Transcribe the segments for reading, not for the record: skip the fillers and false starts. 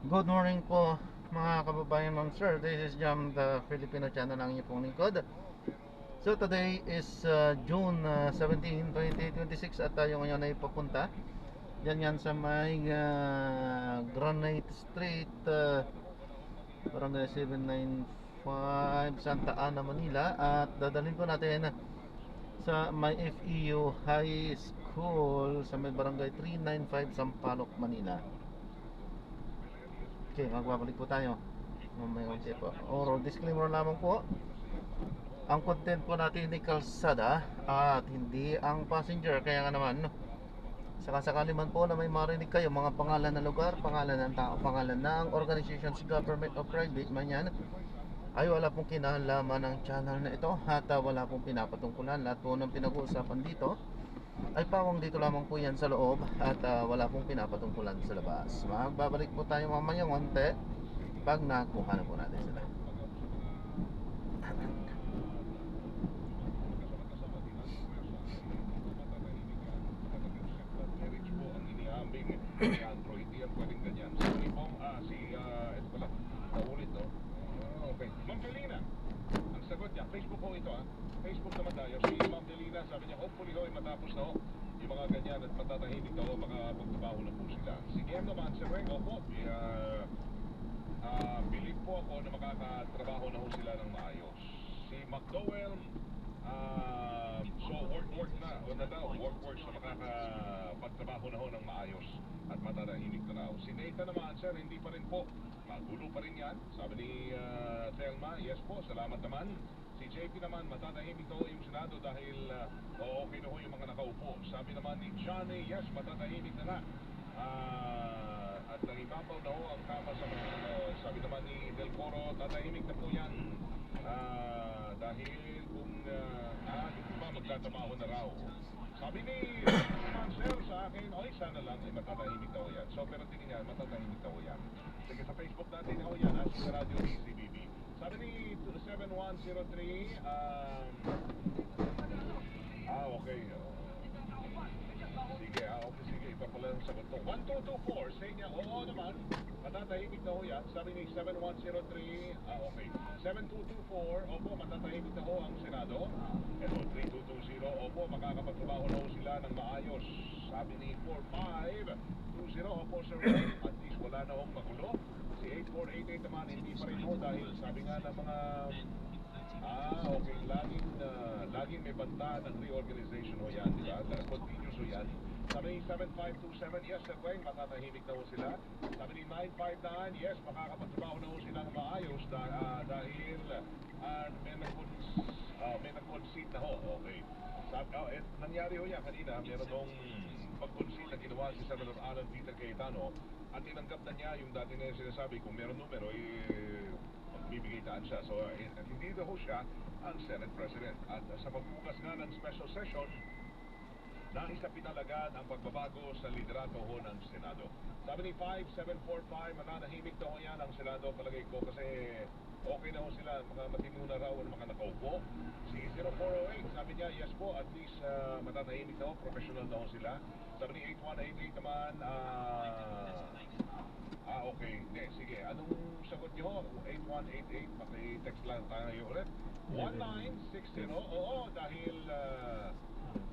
Good morning po mga kababayan, ma'am sir. This is Jam, the Filipino channel ng inyong pong lingkod. So today is June 17, 2026 at tayo ngayon ay papunta yan sa may Granite Street, Barangay 795, Santa Ana, Manila. At dadalhin po natin sa may FEU High School sa may Barangay 395, Sampaloc, Manila. Okay, magbabalik po tayo mamaya unti po. Oral disclaimer lamang po. Ang content po natin ay kalsada at hindi ang passenger. Kaya nga naman, sakasakali man po na may marinig kayo mga pangalan ng lugar, pangalan ng tao, pangalan ng organizations, government o private man yan, ay wala pong kinalaman ng channel na ito at wala pong pinapatungkulan. Lahat po ng pinag-uusapan dito ay pawang dito lamang po yan sa loob at wala pong pinapatungkulan sa labas. Magbabalik po tayo mamaya konti pag nakuha na po natin sila. Android yan, pwedeng ganyan. Sorry po, ito pala, naulit to. Okay, Ma'am Felina, ang sagot niya, Facebook ko ito Facebook naman tayo, si Ma'am Felina, sabi niya, hopefully ho, matapos na ho yung mga ganyan at matatahimik na ho, makapagtrabaho na po sila. Si Game naman, Sir Reng, opo, believe po ako na makakatrabaho na ho sila ng maayos. Si McDowell, so work na, o na daw, work na makakapagtrabaho na ho ng maayos at matatahimik na raw. Si Nathan naman, sir, hindi pa rin po, magulo pa rin yan. Sabi ni Thelma, yes po, salamat naman. Si JP naman, matatahimik na ho yung Senado dahil okay na ho yung mga nakaupo. Sabi naman ni Johnny, yes, matatahimik na na. At nangibabaw na ho ang kama sa mga, sabi naman ni Del Coro, tatahimik na po yan. Dahil kung yung iba magtatrabaho na raw. Sabi ni Sir sa akin, oy, sana lang ay matatahimik na ho yan. So, pero tingin yan, matatahimik na ho yan. Sige, sa Facebook natin ho yan, sa Radio DCBB. Sabi ni 7103, okay. Sige, okay, sige, iba pala ang sagot to. 1224, say niya, oo naman, matatahimik na ho yan. Sabi ni 7103, okay. 7224, opo, matatahimik na ho ang Senado. Ito, 3220, opo, makakapagtrabaho na ho sila ng maayos. Sabi ni 4520, opo, sir, at least wala na hong magulo. Si 8488 naman, hindi pa rin ho dahil sabi nga ng mga okay, laging may banta ng reorganization ho yan, di ba? Continuous ho yan. Sabi ni 7527, yes, sir Wayne, matatahimik na ho sila. Sabi ni 959, yes, makakapagtrabaho na ho sila ng maayos dahil may nag-concede na ho. Okay. Nangyari ho yan kanina, meron hong pag-concede na ginawa si Senator Alan Peter Cayetano at tinanggap na niya yung dati na sinasabi kung meron numero, magbibigay daan siya. So, hindi na ho siya ang Senate President. At sa pagbukas nga ng special session, nais na pinalagan ang pagbabago sa liderato ho ng Senado. Sabi ni 5745, mananahimik na ho yan ang Senado, palagay ko, kasi okay na ho sila, mga matino na raw ang mga nakaupo. Si 0408, sabi niya, yes po, at least matatahimik na ho, professional na ho sila. Sabi ni 8188 naman, okay. Hindi, sige. Anong sagot niyo? 8188, maki-text lang tayo ulit. 1960, oo, dahil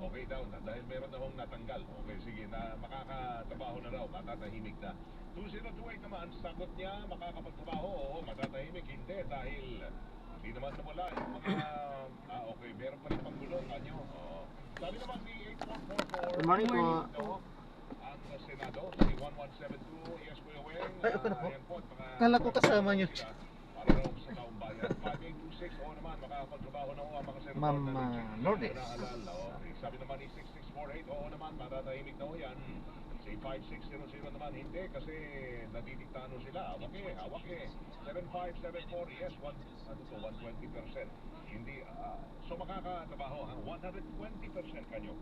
okay daw na, dahil meron na hong natanggal. Okay, sige, na makakatrabaho na raw, matatahimik na. 2028 naman, sagot niya, makakapagtrabaho, oo, matatahimik. Hindi, dahil hindi naman nawala yung mga, okay, meron pa rin panggulo, kanyo. Sabi naman ni 8444, Good morning po. ang Senado, si 1172, yes, Kuya Weng. Ay, okay na po. Ayan po, Kala ko kasama niyo. para raw sa taong bayan. 5826, oo naman, makakapagtrabaho na ho ang mga senador Ma'am na Lourdes. okay. Sabi naman ni 6648, oo naman, matatahimik na ho yan. Si 5600 naman, hindi, kasi nadidiktano sila. Awak eh. 7574, yes, 120%. Hindi, so makakatrabaho, 120% kanyo.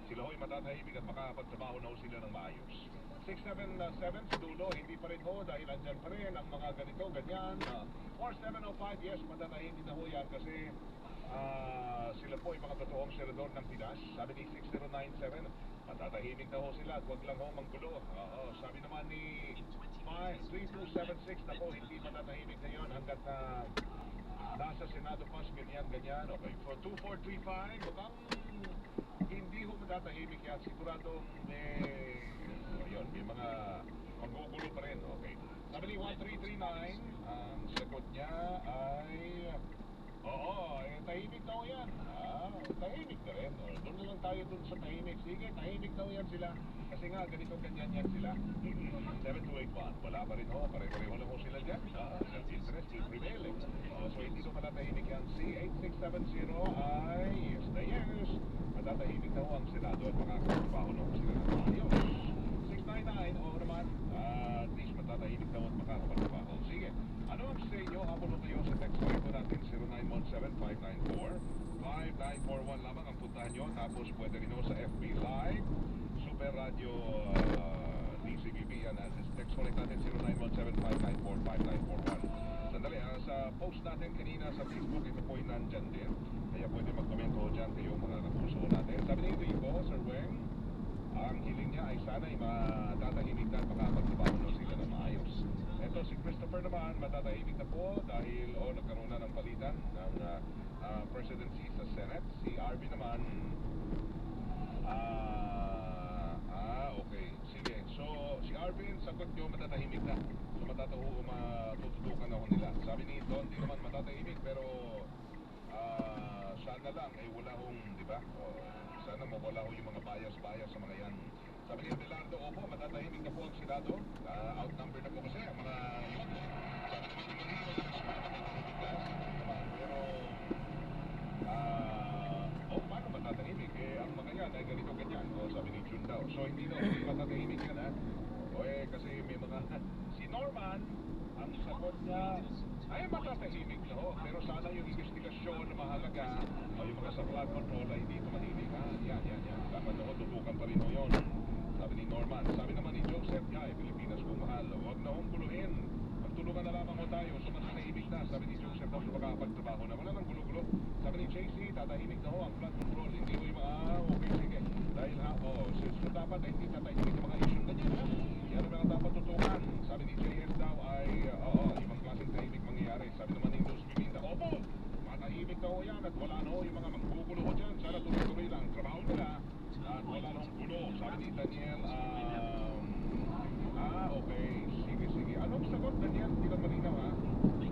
Sila ho'y matatahimik at makakapagtrabaho na ho sila ng maayos. 677 sa dulo, hindi pa rin ho dahil andyan pa rin ang mga ganito, ganyan. 4705, yes, matatahimik na ho yan kasi sila po ay mga totoong senador ng Pinas. Sabi ni 6097, matatahimik na ho sila at huwag lang ho manggulo. Sabi naman ni 327, 276, nako, hindi matatahimik ngayon hanggat nasa Senado pa, ganyan. Okay, for 2435, mukhang hindi ho matatahimik yan. Siguradong may mga magugulo pa rin. Okay. Sabi ni 1339, ang sagot niya ay, tahimik daw yan. Tahimik na rin. Doon na lang tayo dun sa tahimik. Sige, tahimik daw yan sila. Kasi nga, ganito ganyan yan sila. 7281, wala pa rin ho. Pare-pareho lang ho sila dyan. Self-interest will prevail. So, hindi doon matatahimik yan. C8670 ay yes na yes. Matatahimik na ho ang Senado at makakatrabaho na ho sila ng maayos. 699, oo naman. At least matatahimik na ho at makakatrabaho. Sige, ano ang say nyo? Habol kayo sa text line ko natin 0917-594-5941 lamang ang puntahan nyo. Tapos pwede rin ho sa FB Live, Super Radio DCBB. Yan, text line natin 0917-594-5941. Sandali, sa post natin kanina sa Facebook, ito po ay nandyan din. Kaya pwede mag-komento dyan kayo mga kapuso natin. Sabi ni Rico, Sir Weng, ang hiling niya ay sana'y matatahimik na at makapagtrabaho na sila na maayos. Ito si Christopher naman, matatahimik na po dahil nagkaroon na ng palitan ng presidency sa Senate. Si RB naman, okay. Sige, so si Arvin, sagot nyo matatahimik na. So matututukan na ho nila. Sabi ni Don, di naman matatahimik pero sana lang ay wala hong, di ba? Sana mawala ho yung mga bias sa mga yan. Sabi ni Abelardo, opo, matatahimik na po ang Senado. Outnumbered na po kasi ang mga yun. Pero paano matatahimik? Ang mga yan ay ganito ganyan. Sabi ni Jun daw. So hindi matatahimik yan, ha? Kasi may mga si Norman, ang sagot niya ay matatahimik na ho. Pero sana yung investigasyon na mahalaga o yung mga sa flood control ay hindi tumahimik, ha? Yan. Dapat ho, tutukan pa rin ho yun. Sabi ni Norman. Sabi naman ni Joseph, Pilipinas kung mahal. Huwag na hong guluhin. Magtulungan na lamang ho tayo. So matatahimik na. Sabi ni Joseph, daw makakapagtrabaho na. Wala nang gulo-gulo. Sabi ni JC, tatahimik na ho ang flood control. Hindi ho yung mga, okay, sige. Dahil so dapat ay hindi tatahimik yung mga issue na yan, ha? Yan ang mga dapat tutukan. Sabi ni JS daw ay, ibang klaseng tahimik mangyayari. Sabi naman ni Luz Biminda, opo, matahimik daw yan at wala na ho yung mga manggugulo ho dyan. Sana tuloy-tuloy lang ang trabaho nila at wala nang gulo. Sabi ni Daniel, okay, sige. Anong sagot, Daniel? Hindi lang malinaw, ha?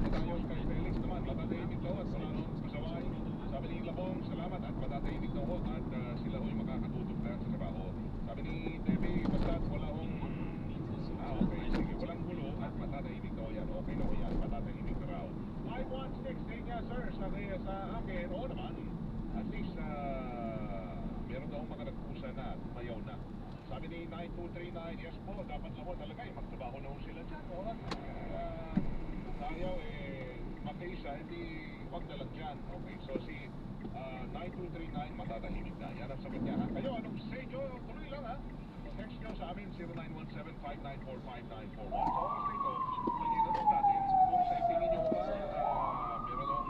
Tayo kay Felix naman, matatahimik daw at wala nang pasaway. Sabi ni Labong, salamat at matatahimik daw ho at sila ho yung makakatutok na sa trabaho. Sabi ni Debbie, basta't wala hong, okay, sige, walang gulo at matatahimik daw yan. Okay na ho yan, matatahimik na raw. 516, say niya, sir, sa akin, oo naman. At least, meron daw mga nagpusa na at mayaw na. Sabi ni 9239, yes po, dapat lang ho talaga, magtrabaho na ho sila dyan. Tayo, makaisa, hindi, wag na lang dyan. Okay, so si 9239, matatahimik na. Yan ang sagot niya. Kayo, anong say nyo? Tuloy lang, ha? Text nyo sa amin, 0917-594-5941. So, kasi ito, pag-itanong natin, kung sa ipingin nyo ba, meron nung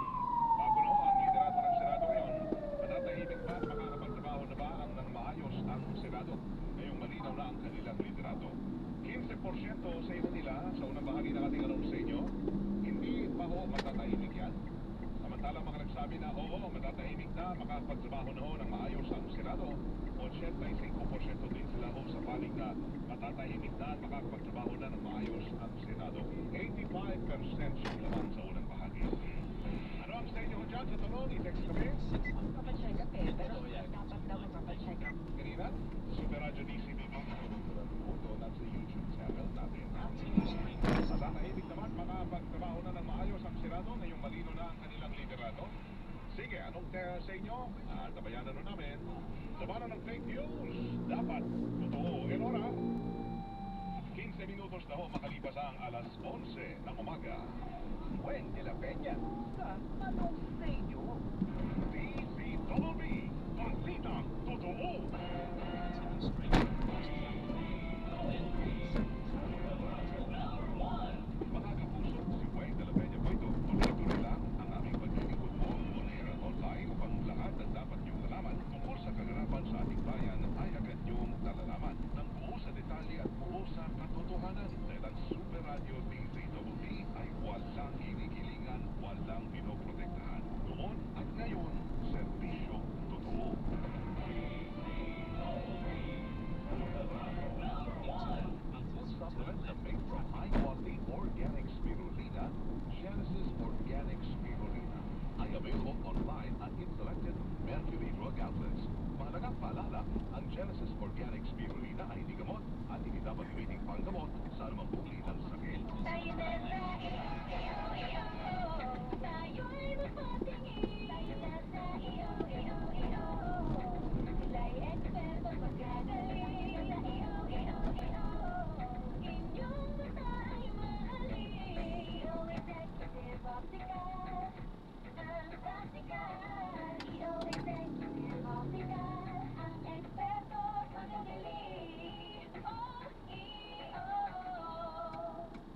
bago na ho, ang liderato ng Senado ngayon, matatahimik ba at makakapagtrabaho na ba ang nang maayos ang Senado? Ngayong malinaw na ang kanilang liderato. 15% sa inyo nila, sa unang bahagi ng ating anong sa inyo, hindi pa ho matatahimik yan. Samantala mga nagsabi na, oo, matatahimik na, makakapagtrabaho na ho ng maayos ang Senado. 85% din sila ho sa panig na matatahimik na at makakapagtrabaho na ng maayos ang Senado. 85% siyang laman sa unang bahagi. Ano ang sa inyo dyan sa tanong? I-text kami? Papacheck up pero dapat daw mapapacheck up. Kanina, Super Radio DCBB. Doon at sa YouTube channel natin. Matatahimik naman, makakapagtrabaho na ng maayos ang Senado ngayong malino na ang kanilang liderato. Sige, anong sa inyo? Tabayanan na namin. Labanan ng fake news. Dapat totoo. Enora. 15 minutos na ho makalipas ang alas 11 ng umaga. Weng de la Peña. Sa anong sa inyo? DCWB. Balitang totoo. Mga kapuso, si Weng de la Peña po ito. Tuloy-tuloy lang ang aming paglilingkod mo on-air at online upang lahat ng dapat niyong nalaman tungkol sa kaganapan sa ating bayan ay agad niyong nalalaman ng buo sa detalye at buo sa katotohanan dahil ang Super Radio DZ at hindi dapat gamiting panggamot sa anumang uri ng sakit. Tayo na sa iyo, tayo'y mapatingin. Tayo na sa iyo, sila'y eksperto magagaling. Sa iyo, inyong mata ay mahalin. Iyo Executive Optical, ang practical. Iyo Executive Optical, ang eksperto magagaling.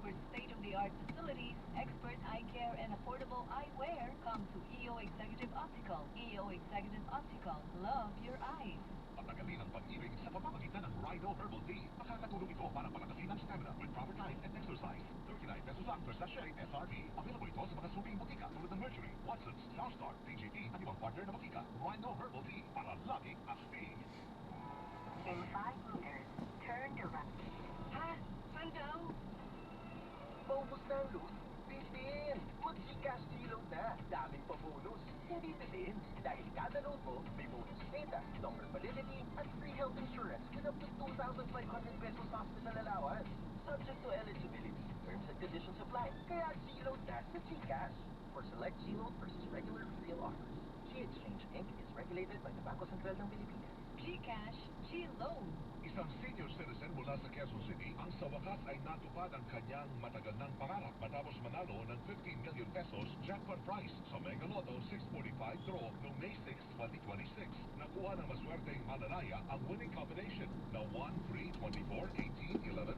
For state-of-the-art facilities, expert eye care, and affordable eyewear, come to EO Executive Optical. EO Executive Optical. Love your eyes. Patagalin ang pag-ibig sa pamamagitan ng Rhino Herbal Tea. Makakatulong ito para palakasin ang stamina with proper diet and exercise. 39 pesos lang per sachet SRP. Available ito sa mga suking butika tulad ng Mercury, Watson's, Southstar, TGT at ibang partner na butika. Rhino Herbal Tea para laging astig. In 5 meters, turn to right. Ha? Saan daw? Paubos na ang loot? Bitin! Mag-Gcash G-Load na. Daming pa-bonus. Hindi bitin. Dahil kada load mo, may bonus data, longer validity, at free health insurance with up to 2,500 pesos hospital allowance. Subject to eligibility. Terms and conditions apply. Kaya G-Load na sa Gcash. For select G-Load versus regular retail offers. G-Exchange Inc. is regulated by the Bangko Sentral ng Pilipinas. Gcash, G-Loan. Isang senior citizen mula sa Quezon City ang sa wakas ay natupad ang kanyang matagal ng pangarap matapos manalo ng 15 million pesos jackpot prize sa Mega Lotto 645 draw noong May 6, 2026. Nakuha ng maswerteng mananaya ang winning combination na 1, 3, 24, 18, 11,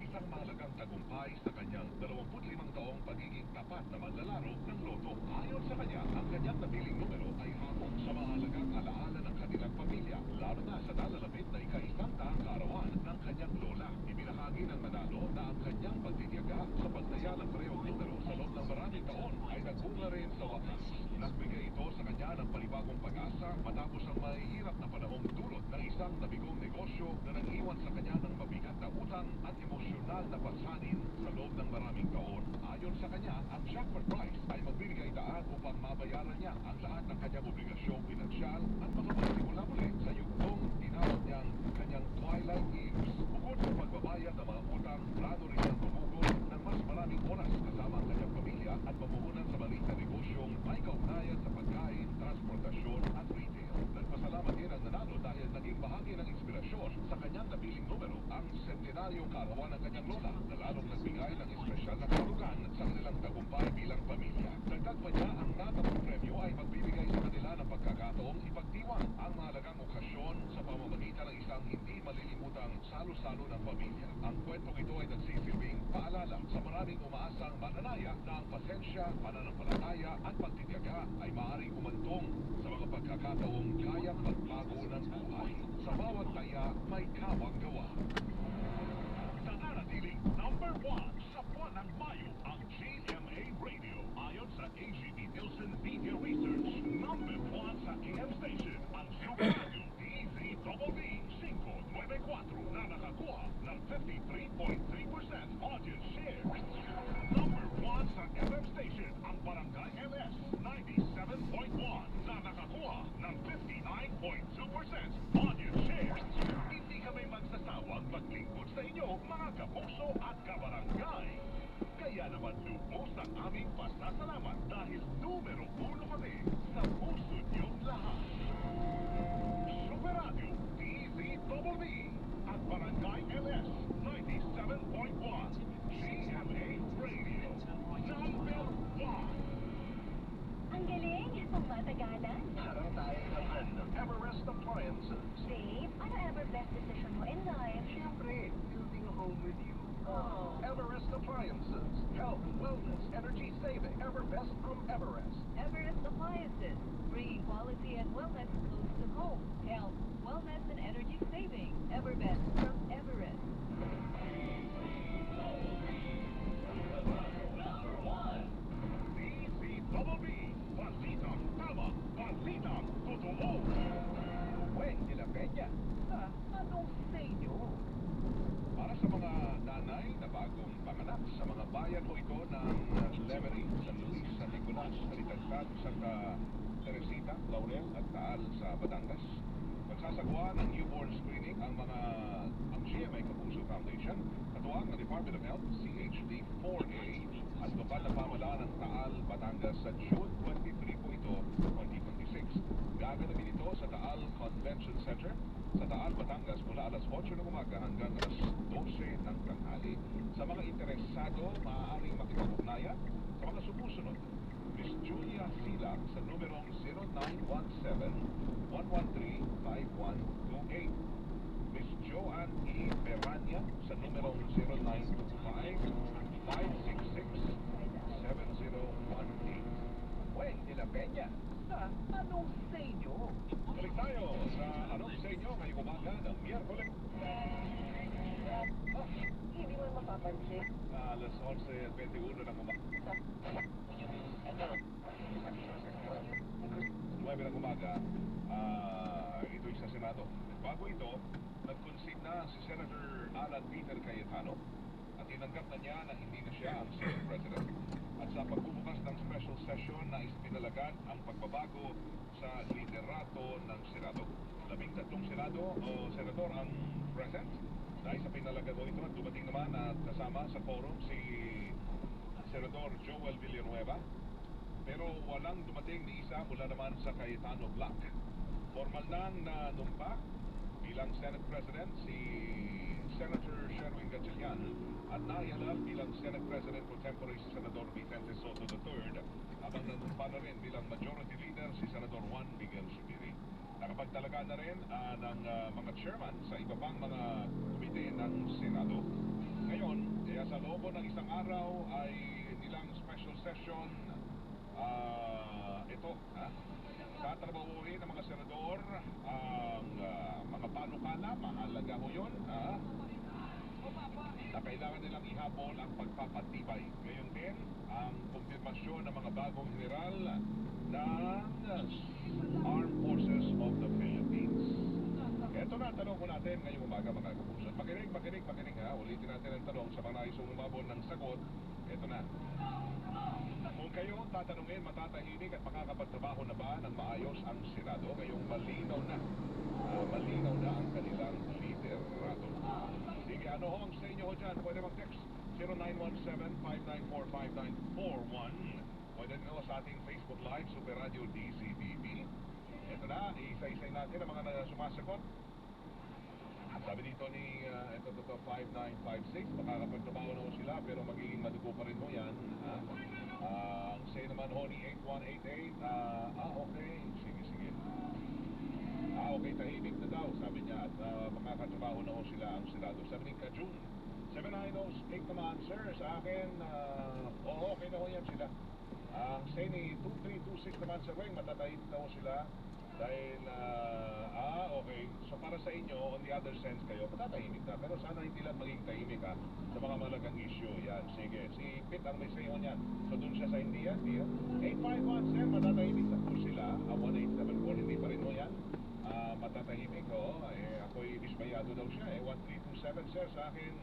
10. Isang mahalagang tagumpay sa kanyang 25 taong pagiging tapat na manlalaro ng Lotto. Ayon sa kanya, ang kanyang napiling numero ay hakot sa mahalagang alaala ng kanilang pamilya, lalo na sa nalalapit na ika-isang taang kaarawan ng kanyang lola. Ibinahagi ng manalo na ang kanyang pagtitiyaga sa pagtaya ng parehong numero sa loob ng maraming taon ay nagbunga rin sa wakas. Nagbigay ito sa kanya ng panibagong pag-asa matapos ang mahihirap na panahong dulot ng isang nabigong negosyo na nag-iwan sa kanya ng mabigat na utang at emosyonal na pasanin sa loob ng maraming taon. Ayon sa kanya, ang jackpot prize ay magbibigay daan upang mabayaran niya ang lahat ng kanyang obligasyong pinansyal at makapagsimula muli sa yugtong tinawag niyang kanyang twilight years. Bukod sa pagbabayad ng mga utang, plano rin niyang tumugol ng mas maraming oras kasama ang kanyang pamilya at mamuhunan sa maliit na negosyong may kaugnayan sa pagkain, transportasyon at retail. Nagpasalamat din ang nanalo dahil naging bahagi ng inspirasyon sa kanyang napiling numero ang sentenaryong kaarawan ng kanyang lola na lalong nagbigay ng espesyal na kahulugan sa kanilang tagumpay bilang pamilya. Dagdag pa niya ang natapong premyo ay magbibigay sa kanila ng pagkakataong ipagdiwang ang mahalagang okasyon sa pamamagitan ng isang hindi malilimutang salo-salo ng pamilya. Ang kwentong ito ay nagsisilbing paalala sa maraming umaasang mananaya na ang pasensya, pananampalataya at pagtitiyaga ay maaaring umantong sa mga pagkakataong kayang magbago ng buhay. Sa bawat taya, may kawang gawa. Nananatiling number 1 sa buwan ng Mayo ang GMA Radio. Ayon sa AGP Nielsen Media Research, number 1 sa AM station ang Super Radio DZBB 594 na nakakuha ng 53.3% audience share. Number 1 sa FM station ang Barangay MS 97.1 na nakakuha ng 59.2% audience share. Hindi kami magsasawang maglingkod sa inyo mga kapuso at kabarangay. Kaya naman lubos ang aming pasasalamat dahil numero 1 kami sa puso niyong lahat. Super Radio DZBB at Barangay MS 97.1 GMA Radio number 1. Ang galing, ang matagalan. Parang tayo naman ng Everest Appliances. Babe, ano ever best decision mo in life? Siyempre, building a home with you. Oh. Everest Appliances. Health, wellness, energy saving. Everbest from Everest. Everest Appliances. Bringing quality and wellness close to home. Health, wellness, and energy saving. Everbest from Everest. DZBB, balitang tama, balitang totoo. Gwen de la Peña. Anong say nyo? Para sa mga nanay na bagong panganak sa mga bayan ho ito ng Lemery, San Luis, San Nicolas, Trinidad, Santa Teresita, Laurel at Taal sa Batangas. Magsasagawa ng newborn screening ang GMA Kapuso Foundation, katuwang ng Department of Health, CHD 4A, at lokal na pamahalaan ng Taal, Batangas sa June 23 po ito, 2026. Gaganapin ito sa Taal Convention Center sa Taal, Batangas mula alas 8 ng umaga hanggang alas 12 ng tanghali. Sa mga interesado, maaaring makipag-ugnayan sa mga sumusunod. Miss Julia Silang sa numerong 0917-113-5128. Miss Joanne E. Perania sa numerong 0925-566-7018. Weng de la Peña, sa Anong Sa Inyo? Balik tayo sa Anong Sa Inyo ngayong umaga ng Miyerkules. Hindi mo mapapansin. Alas 11:21 ng umaga. 9 ng umaga, ito'y sa Senado. Bago ito, nag-concede na si Senator Alan Peter Cayetano at tinanggap na niya na hindi na siya ang Senate President. At sa pagbubukas ng special session na ispinalagan ang pagbabago sa liderato ng Senado. 13 Senado o Senador ang present. Dahil sa pinalagado ito at dumating naman at kasama sa forum si Senador Joel Villanueva. Pero walang dumating ni isa mula naman sa Cayetano Black. Formal nang nanumpa bilang Senate President si Senator Sherwin Gatchalian at naihalal bilang Senate President pro tempore si Senador Vicente Soto III, habang nanumpa na rin bilang Majority Leader si Senador Juan Miguel Zubiri. Nakapagtalaga na rin ng mga chairman sa iba pang mga komite ng Senado. Ngayon, sa loob ng isang araw ay nilang special session tatrabahuin ng mga senador ang mga panukala, mahalaga ho yun, na kailangan nilang ihabol ang pagpapatibay. Ngayon din, ang kumpirmasyon ng mga bagong general ng Armed Forces of the Philippines. Ito na ang tanong ko natin ngayong umaga, mga kapuso. Makinig ha. Ulitin natin ang tanong sa mga naisong umabon ng sagot. Ito na. Kung kayo tatanungin, matatahimik at makakapagtrabaho na ba ng maayos ang Senado ngayong malinaw na ang kanilang liderato? Sige, ano ho ang sa inyo ho dyan? Pwede mag-text 0917-594-5941. Pwede nyo sa ating Facebook Live, Super Radio DCTV. Ito na, isa-isay natin ang mga sumasagot. Sabi dito ni, ito 5956, makakapagtrabaho na ho sila pero magiging madugo pa rin ho yan. Ang say naman ho ni 8188, okay, sige. Okay, tahimik na daw, sabi niya, at makakatrabaho na ho sila ang Senado. Sabi ni Kajun, 7908 naman, sir, sa akin, okay na ho yan sila. Ang say ni 2326 naman sa Weng, matatahimik na ho sila. Dahil, okay. So para sa inyo, on the other sense kayo, matatahimik na. Pero sana hindi lang maging tahimik sa mga malagang issue. Yan, sige. Si Pete ang may sayo niyan. So dun siya sa hindi yan, di 851, sir, matatahimik na po sila. 1874, hindi pa rin mo yan. Matatahimik, ako'y dismayado daw siya. 1327, sir, sa akin,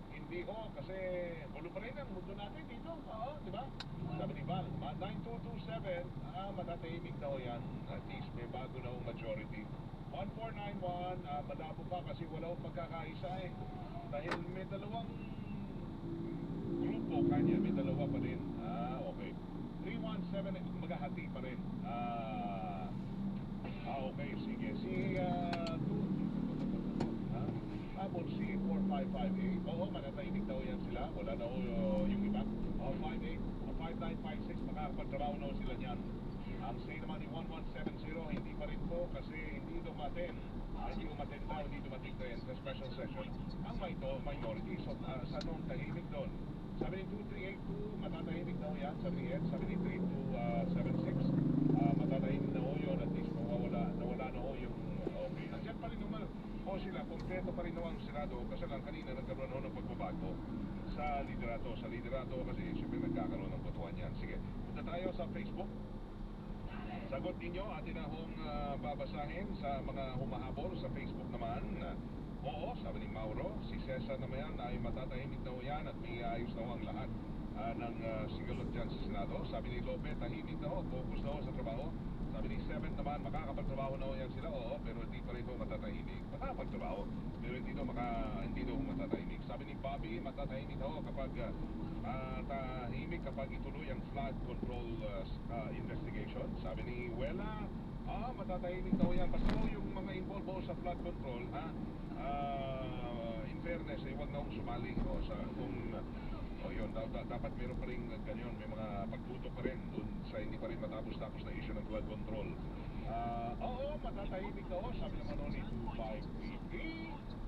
hindi ko, kasi gulo pa rin ang mundo natin dito. Di ba? Sabi ni Val, 9227, matatahimik daw yan. At least may bago na majority. 1491, malabo pa kasi wala akong pagkakaisa Dahil may dalawang grupo kanya, may dalawa pa rin. Okay. 317, maghahati pa rin. Okay, sige. Si 4558. Oo, manatahimik daw yan sila. Wala na yung iba. 5956, makakapagtrabaho na sila niyan. Ang say naman ni 1170, hindi pa rin po kasi hindi dumating din sa special session ang minority. So, sa nung tahimik doon. Sabi ni 2382, matatahimik daw yan. Sabi ni Ed, sabi ni 3276, matatahimik na ho yun. At least nawala na ho yung okay. Nandiyan pa rin naman sila, kompleto pa rin naman ang Senado kasi lang kanina nagkaroon ho ng pagbabago sa liderato. Sa liderato kasi siyempre nagkakaroon ng botohan yan. Sige, punta tayo sa Facebook. Sagot ninyo, atin na hong babasahin sa mga humahabol sa Facebook naman. Oo, sabi ni Mauro, si Cesar naman yan ay matatahimik na ho yan at may ayos na ho ang lahat ng sigalot dyan sa Senado. Sabi ni Lope, tahimik na ho, focus na ho sa trabaho. Sabi ni Seven naman, makakapagtrabaho na yan sila, oo, pero hindi pa rin ito matatahimik. Makakapagtrabaho, pero hindi daw matatahimik. Sabi ni Bobby, matatahimik daw kapag tahimik kapag ituloy ang flood control investigation. Sabi ni Wela, matatahimik daw yan. Basta yung mga involved sa flood control, in fairness, huwag na akong sumali yun, dapat meron pa rin ganyan, may mga pagtutok pa rin dun sa hindi pa rin matapos-tapos na issue ng flood control. Oo, matatahimik daw, sabi naman ni 25PP.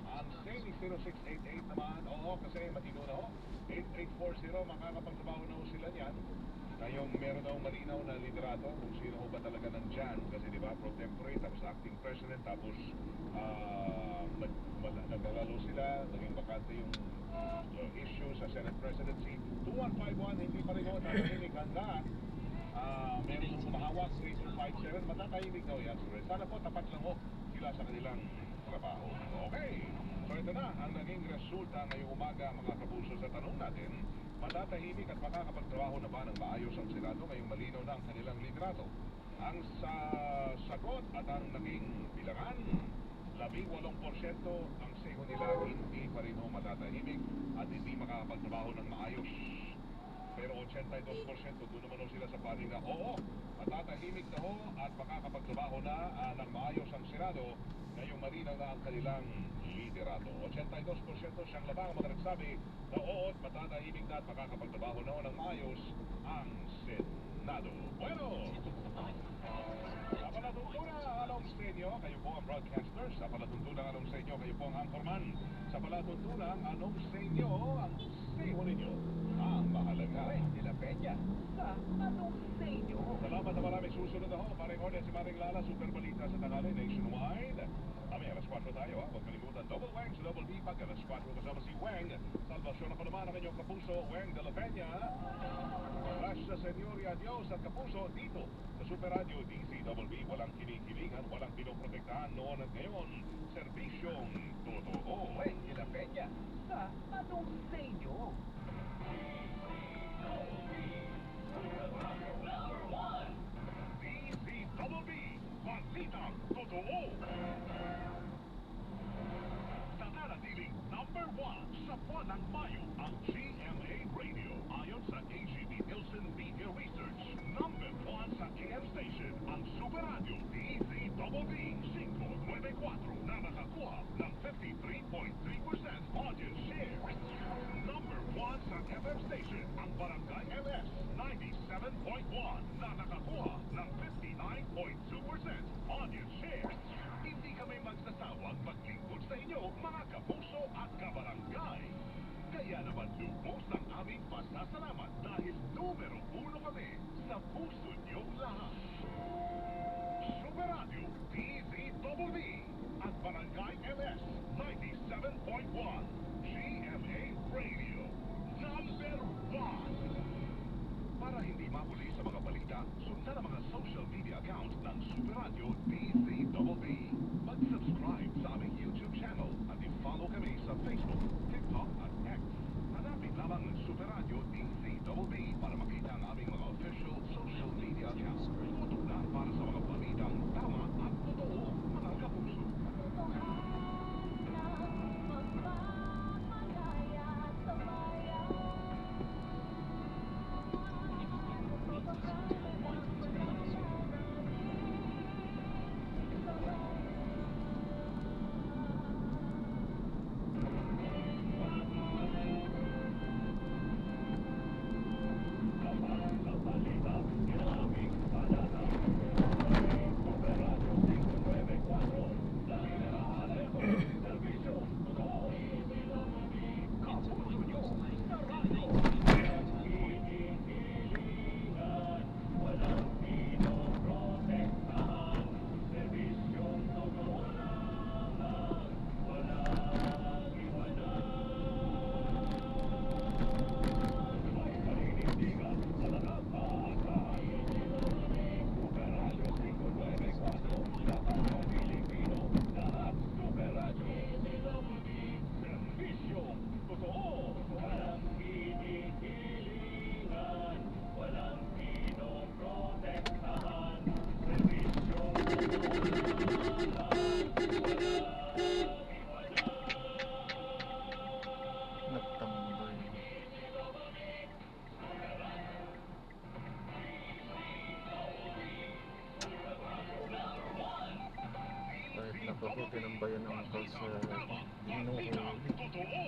Ang Seni 0688 naman, oo, kasi matino na ho. 8840, makakapagtrabaho na ho sila niyan. Ngayong meron daw malinaw na liderato kung sino ho ba talaga nandyan. Kasi di ba, pro tempore, tapos acting president, tapos naglalalo sila, naging bakante yung issue sa Senate presidency. 2151, hindi pa rin ho, tatahimik handa. Meron yung humahawak, 3257, matatahimik daw yan. Sana po, tapat lang ho sila sa kanilang trabaho. Okay, so ito na ang naging resulta ngayong umaga, mga kapuso, sa tanong natin. Matatahimik at makakapagtrabaho na ba ng maayos ang Senado ngayong malinaw na ang kanilang liderato? Ang sagot at ang naging bilangan, 18% ang sego nila hindi pa rin ho matatahimik at hindi makakapagtrabaho ng maayos. Pero 82% doon naman ho sila sa panig na oo, matatahimik na ho at makakapagtrabaho na ng maayos ang Senado ngayong malinaw na ang kanilang liderato. 82% siyang labang mga nagsabi na oo, matatahimik na at makakapagtrabaho na ho ng maayos ang Senado. Bueno! Sa palatuntunan, along sa inyo, kayo po ang broadcaster. Sa palatuntunan, along sa inyo, kayo po ang anchorman. Sa palatuntunan, along sa inyo, ang sayo ninyo. Ang mahalaga. Nila Peña, sa anong sa inyo? Salamat na maraming susunod na ho. Paring Orne, si Maring Lala, Super Balita sa Tangali, Nationwide. Kami, alas 4 tayo ha. Huwag kalimutan, Double Wang sa Double B, pag alas 4 kasama si Wang. Salvasyon ako naman ang inyong kapuso, Wang de la Peña. Flash sa Senyoria Dios at kapuso dito sa Super Radio DZBB. Walang kinikilingan, walang pinoprotektahan noon at ngayon. Serbisyong totoo. Nila Peña, sa anong sa inyo? DZBB, Balitang Totoo. Sa nanatiling number 1 sa buwan ng Mayo, ang GMA Radio. Ayon sa AGB Nielsen Media Research, number 1 sa AM station, ang Super Radio DZBB 594 na nakakuha ng 53.3% audience share. Number 1 sa FM station, ang Barangay LS 97.1 na nakakuha ng 59.2% audience share. Hindi kami magsasawang maglingkod sa inyo, mga kapuso at kabarangay. Kaya naman lubos ang aming pasasalamat dahil numero 1 kami sa puso niyong lahat. Super Radio DZBB at Barangay LS 97.1 GMA Radio number 1. Para hindi mahuli sa mga balita, sundan ang mga social media accounts ng Super Radio DZBB. Mag-subscribe sa aming YouTube channel at i-follow kami sa Facebook, TikTok at X. Hanapin lamang ng Super Radio DZBB para makita ang aming mga official social media accounts. Tutok na para sa mga balitang tama at totoo, mga kapuso. tinambayan ng kalsada. Hinuhuli. Totoo!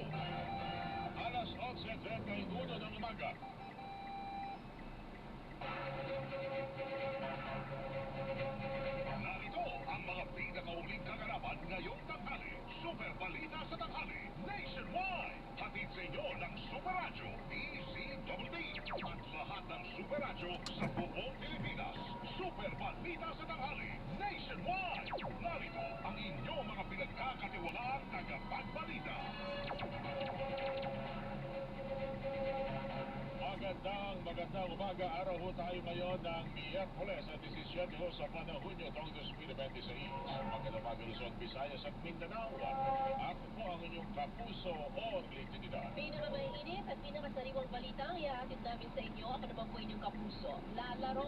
Alas 11:31 ng umaga. Narito ang mga pinakauling kaganapan ngayong tanghali. Super Balita sa tanghali. Nationwide. Hatid sa inyo ng Super Radyo, DZWD. At lahat ng Super Radyo sa buong Pilipinas. Super Balita sa tanghali. Nationwide. Narito ang inyong mga pinagkakatiwalaang tagapagbalita. Magandang umaga, araw ho tayo ngayon ng Miyerkules at 17 ho sa Hunyo taong 2026. Magandang umaga Luzon, Visayas at Mindanao. Ako po ang inyong kapuso o Trinidad. Pinakamainit at pinakasariwang balita ang ihahatid namin sa inyo. Ako naman po inyong kapuso, Lalaro.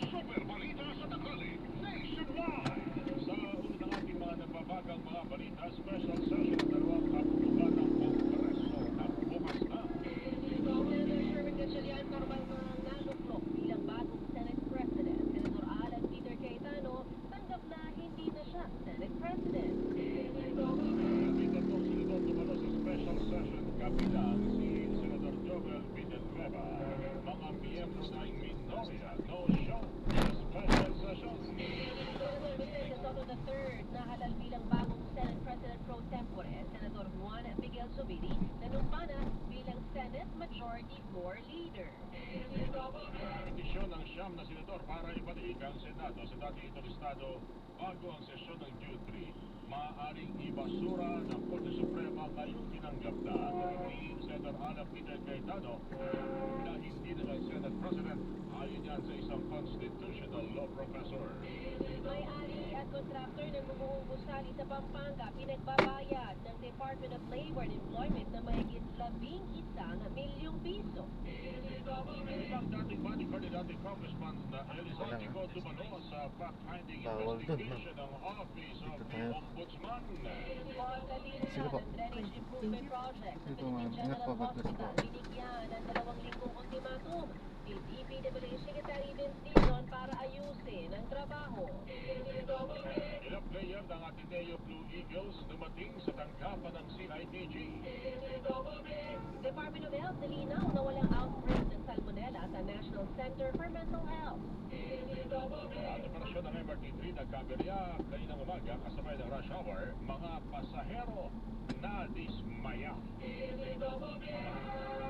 Super Balita sa tanghali, Nationwide. Sa ulo ng ating mga nagbabagang mga balita, special session ng dalawang kapulutan ng Kongreso at bukas na. Senator Sherwin Gatchalian normal na naluklok bilang bagong Senate President. Senator Alan Peter Cayetano tanggap na hindi na siya Senate President. Dito pong senador dumalo sa special session kabilang si Senador Joel Villanueva. Mga miyembro ng Minoria no show sa special session. Senator Vicente Soto III nahalal bilang bagong Senate President pro tempore. Senator Juan Miguel Zubiri nanumpana bilang Senate Majority Floor Leader. Petisyon ng siyam na senador para ibalik ang Senado sa dati itong estado bago ang sesyon ng June 3. Maaaring ibasura ng Korte Suprema ngayong tinanggap na ni Senator Alan Peter Cayetano na hindi na siya Senate President ayon yan sa isang constitutional law professor. May-ari at kontraktor ng bumuong gusali sa Pampanga pinagbabayad ng Department of Labor and Employment na mahigit 11 milyong piso. Isang dating bodyguard ni dating Congressman na Elizalde Go dumalo sa fact-finding Bawal dun, investigation ng Office of Dito the tayo. Ombudsman. Sige po. Pagkalinisan ng drainage improvement project sa Dito, ma'am. Philippine Ingat po, General God bless po. Hospital, binigyan ng 2 linggong ultimatum ni DPWH Secretary Vince Dizon para ayusin ang trabaho. Ilang player ng Ateneo Blue Eagles dumating sa tanggapan ng CIDG. Department of Health nilinaw na walang outbreak ng salmonella sa National Center for Mental Health. At operasyon ng MRT-3 nagkaberya kaninang umaga kasabay ng rush hour, mga pasahero na dismaya.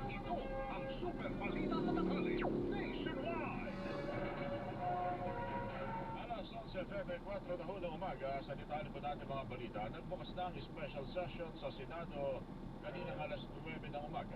Ito ang Super Balita sa tanghali, Nationwide. Alas 11:34 na ho ng umaga, sa detalye po natin mga balita, nagbukas na ang special session sa Senado kaninang alas 9 ng umaga.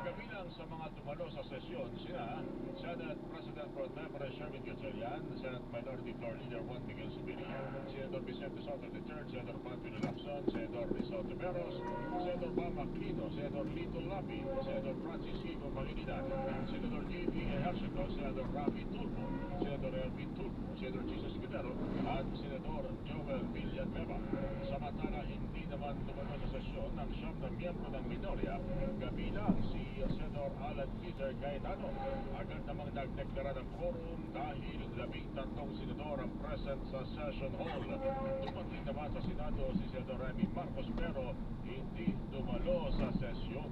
Kabilang sa mga dumalo sa sesyon sina Senate President Pro Tempore Sherwin Gatchalian, Senate Minority Floor Leader Juan Miguel Zubiri, Senator Vicente Soto III, Senator Panfilo Lacson, Senator Rizal Temeros, Senator Bam Aquino, Senator Lito Lapi, Senator Francis Higo Pangilinan, Senator J.P. Ejercito, Senator Rafi Tulfo, Senator Elvin Tulfo, Senator Jesus Guerrero, at Senator Joel Villanueva. Samantala, hindi naman dumalo sa sesyon ng siyam na miyembro ng Minoria, kabilang si Senator Alan Peter Cayetano. Agad namang nagdeklara ng quorum dahil 13 senador ang present sa session hall. Dumating naman sa Senado si Senator Remy Marcos pero hindi dumalo sa sesyon.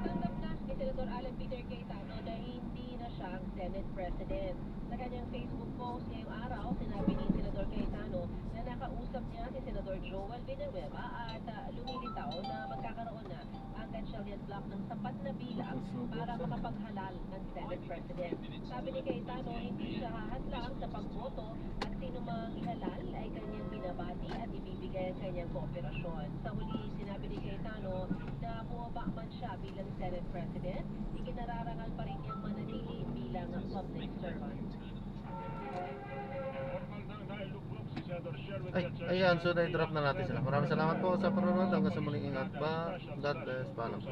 Tanggap na ni Senator Alan Peter Cayetano na hindi na siya ang Senate President. Sa kanyang Facebook post ngayong araw, sinabi ni Senator Cayetano na nakausap niya si Senator Joel Villanueva at lumilitaw na magkakaroon na ang Gatchalian block ng sapat na bilang para makapaghalal ng Senate President. Sabi ni Cayetano, hindi siya hahadlang sa pagboto at sino mang ihalal ay kanyang binabati at ibibigay ang kanyang kooperasyon. Sa huli, sinabi ni Cayetano na bumaba man siya bilang Senate President, ikinararangal pa rin niyang manatili bilang public servant. Formal nang nailuklok si Senator Sherwin Ay, Gatchalian. ayan, so na-drop na natin sila. Maraming salamat po sa panonood. Hanggang sa muling ingat ba. God bless. Paalam.